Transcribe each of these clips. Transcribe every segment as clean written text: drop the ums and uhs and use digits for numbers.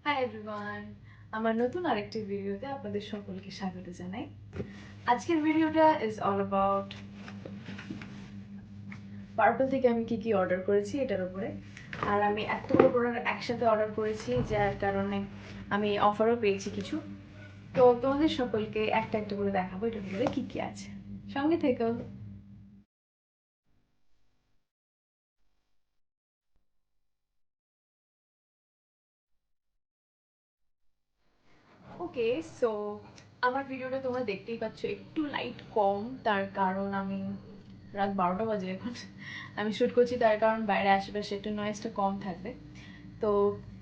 Hi everyone, আমার নতুন আরেকটি ভিডিওতে আপনাদের সকলকে স্বাগত জানাই। আজকের ভিডিওটা ইজ অল অ্যাবাউট পার্পল থেকে আমি কি কি অর্ডার করেছি এটার উপরে। আর আমি এতগুলো প্রোডাক্ট একসাথে অর্ডার করেছি যার কারণে আমি অফারও পেয়েছি কিছু। তো তোমাদের সকলকে একটা একটা করে দেখাবো এটার উপরে কি কি আছে, সঙ্গে থেকেও। ওকে, সো আমার ভিডিওটা তোমরা দেখতেই পাচ্ছ একটু লাইট কম, তার কারণ আমি রাত 12টা বাজে এখন আমি শ্যুট করছি, তার কারণ বাইরে আশেপাশে একটু নয়েজটা কম থাকবে। তো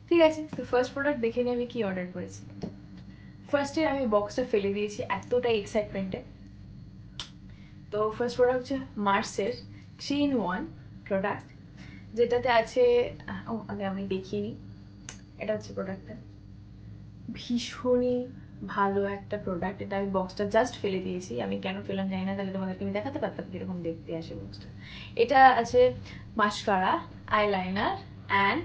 ঠিক আছে, তো ফার্স্ট প্রোডাক্ট দেখে নিয়ে আমি কি অর্ডার করেছি। ফার্স্টে আমি বক্সটা ফেলে দিয়েছি এতটাই এক্সাইটমেন্টে। তো ফার্স্ট প্রোডাক্ট হচ্ছে মার্সের 3-in-1 প্রোডাক্ট, যেটাতে আছে আগে আমি দেখিয়ে নিই। এটা হচ্ছে প্রোডাক্টটা, ভীষণই ভালো একটা প্রোডাক্ট। এটা আমি বক্সটা জাস্ট ফেলে দিয়েছি, আমি কেন ফেলাম জানি না, তাহলে তোমাদেরকে আমি দেখাতে পারতাম কিরকম দেখতে আসে বক্সটা। এটা আছে mascara, eyeliner and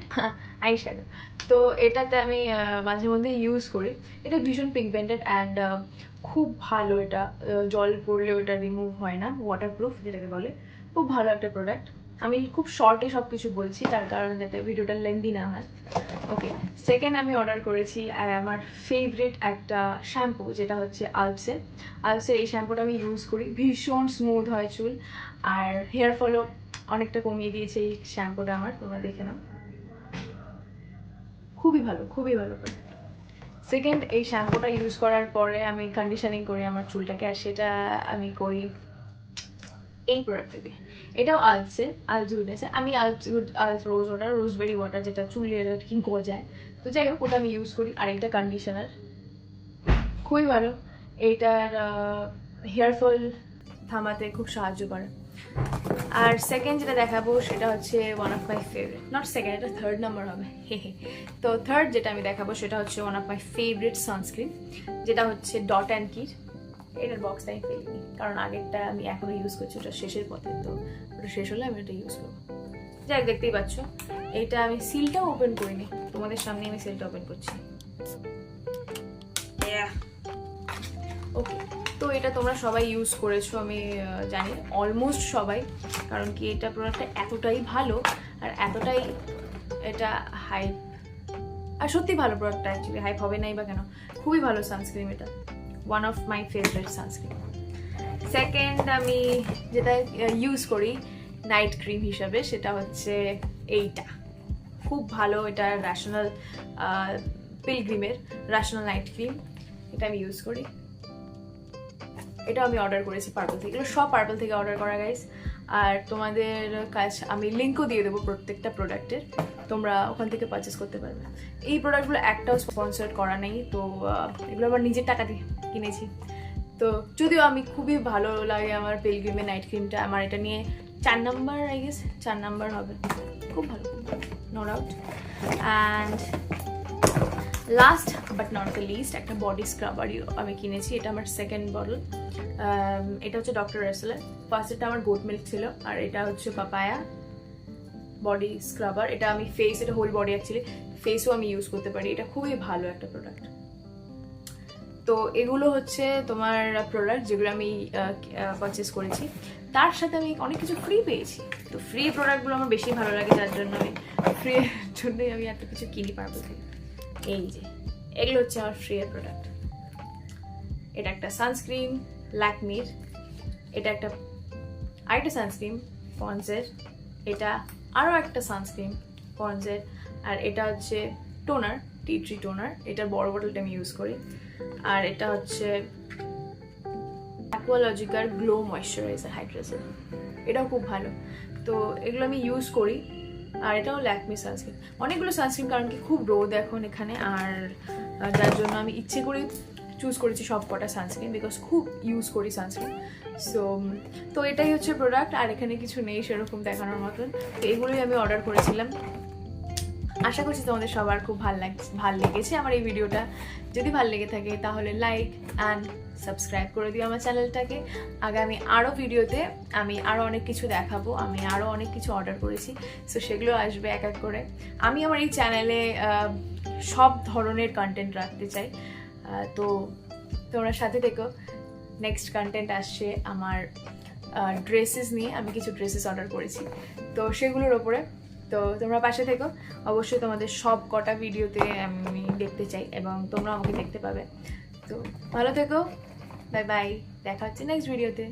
eye shadow. তো এটাতে আমি মাঝে মধ্যে ইউজ করি। এটা ভীষণ পিগমেন্টেড অ্যান্ড খুব ভালো। এটা জল পড়লেও এটা রিমুভ হয় না, ওয়াটারপ্রুফ যেটাকে বলে। খুব ভালো একটা প্রোডাক্ট। আমি খুব শর্টে সব কিছু বলছি তার কারণ যাতে ভিডিওটা লেন্দি না হয়। ওকে, সেকেন্ড আমি অর্ডার করেছি আমার ফেভারিট একটা শ্যাম্পু, যেটা হচ্ছে আলপসের। আলপসের এই শ্যাম্পুটা আমি ইউজ করি, ভীষণ স্মুথ হয় চুল, আর হেয়ার ফলও অনেকটা কমিয়ে দিয়েছে এই শ্যাম্পুটা আমার। তোমরা দেখে নাও, খুবই ভালো, খুবই ভালো। সেকেন্ড, এই শ্যাম্পুটা ইউজ করার পরে আমি কন্ডিশনিং করি আমার চুলটাকে, আর সেটা আমি করি এই প্রোডাক্টটা দিয়ে। এটাও আলসের, আলস গুডনেসে। আমি আলস রোজ ওয়াটার, রোজবেরি ওয়াটার, যেটা চুলের আর কি গজায়, তো যাই হোক ওটা আমি ইউজ করি। আর এটা কন্ডিশনার, খুবই ভালো। এইটার হেয়ার ফল থামাতে খুব সাহায্য করে। আর সেকেন্ড যেটা দেখাবো সেটা হচ্ছে one of my favourite, not second, এটা থার্ড নাম্বার হবে। তো থার্ড যেটা আমি দেখাবো সেটা হচ্ছে one of my favourite sunscreen, যেটা হচ্ছে ডট অ্যান্ড কির। এটার বক্সটা আমি ফেলিনি, কারণ আগেরটা আমি এখনো ইউজ করছি, ওটা শেষের পথে। তো ওটা শেষ হলে আমি ওটা ইউজ করবো। যাই দেখতেই পাচ্ছ, এইটা আমি সিলটাও ওপেন করিনি, তোমাদের সামনে আমি সিলটা ওপেন করছি। ওকে, তো এটা তোমরা সবাই ইউজ করেছো আমি জানি, অলমোস্ট সবাই। কারণ কি এটা প্রোডাক্টটা এতটাই ভালো আর এতটাই এটা হাইপ, আর সত্যি ভালো প্রোডাক্টটা। অ্যাকচুয়ালি হাইপ হবে নাই বা কেন, খুবই ভালো সানস্ক্রিন। এটা one of my favourite sunscreen. Second আমি যেটা ইউজ করি নাইট ক্রিম হিসাবে, সেটা হচ্ছে এইটা, খুব ভালো। এটা র্যাশনাল পিলগ্রিমের র্যাশনাল নাইট ক্রিম, এটা আমি ইউজ করি। এটা আমি অর্ডার করেছি পার্পল থেকে, এগুলো সব পার্পল থেকে অর্ডার করা গাইস। আর তোমাদের কাছে আমি লিঙ্কও দিয়ে দেবো প্রত্যেকটা প্রোডাক্টের, তোমরা ওখান থেকে পারচেস করতে পারবে। এই প্রোডাক্টগুলো একটাও স্পন্সর করা নেই, তো এগুলো আমার নিজের টাকা দিয়ে কিনেছি। তো যদিও আমি খুবই ভালো লাগে আমার পিলগ্রিমের নাইট ক্রিমটা, আমার এটা নিয়ে 4 নাম্বার, আই গেস 4 নাম্বার হবে। খুব ভালো, no doubt. And last but not the least, একটা বডি স্ক্রাবারই আমি কিনেছি। এটা আমার সেকেন্ড বটল। এটা হচ্ছে ডক্টর রাসেলের। ফার্স্টটা আমার গোট মিল্ক ছিল, আর এটা হচ্ছে পাপায়া বডি স্ক্রাবার। এটা আমি ফেস, এটা হোল বডি অ্যাকচুয়ালি, ফেসও আমি ইউজ করতে পারি। এটা খুবই ভালো একটা প্রোডাক্ট। তো এগুলো হচ্ছে তোমার প্রোডাক্ট যেগুলো আমি পারচেস করেছি। তার সাথে আমি অনেক কিছু ফ্রি পেয়েছি। তো ফ্রি প্রোডাক্টগুলো আমার বেশি ভালো লাগে, যার জন্য আমি ফ্রি জন্যই আমি এত কিছু কিনি পার্পল থেকে। এই যে এগুলো হচ্ছে আমার ফ্রি এর প্রোডাক্ট। এটা একটা সানস্ক্রিন ল্যাকমির, এটা একটা আরেকটা সানস্ক্রিন পন্ডসের, এটা আরও একটা সানস্ক্রিন পন্ডসের, আর এটা হচ্ছে টোনার, টি ট্রি টোনার। এটার বড় বটলটা আমি ইউজ করি। আর এটা হচ্ছে অ্যাকোয়ালজিকার গ্লো ময়শ্চারাইজার হাইড্রেশন, এটাও খুব ভালো। তো এগুলো আমি ইউজ করি। আর এটাও ল্যাকমি সানস্ক্রিন। অনেকগুলো সানস্ক্রিন, কারণ কি খুব রোদ এখন এখানে, আর যার জন্য আমি ইচ্ছে করে চুজ করেছি সব কটা সানস্ক্রিন, বিকজ খুব ইউজ করি সানস্ক্রিন। তো এটাই হচ্ছে প্রোডাক্ট, আর এখানে কিছু নেই সেরকম দেখানোর মতন। তো এগুলোই আমি অর্ডার করেছিলাম। আশা করছি তোমাদের সবার খুব ভাল লেগেছে আমার এই ভিডিওটা। যদি ভাল লেগে থাকে তাহলে লাইক অ্যান্ড সাবস্ক্রাইব করে দিও আমার চ্যানেলটাকে। আগামী আরও ভিডিওতে আমি আরও অনেক কিছু দেখাবো, আমি আরও অনেক কিছু অর্ডার করেছি, সো সেগুলো আসবে এক এক করে। আমি আমার এই চ্যানেলে সব ধরনের কন্টেন্ট রাখতে চাই। তো তোমরা সাথে থেকো। নেক্সট কন্টেন্ট আসছে আমার ড্রেসেস নিয়ে। আমি কিছু ড্রেসেস অর্ডার করেছি, তো সেগুলোর ওপরে। তো তোমরা পাশে থেকো, অবশ্যই তোমাদের সব কটা ভিডিওতে আমি দেখতে চাই এবং তোমরা আমাকে দেখতে পাবে। তো ভালো থেকো, বাই বাই, দেখা হচ্ছে নেক্সট ভিডিওতে।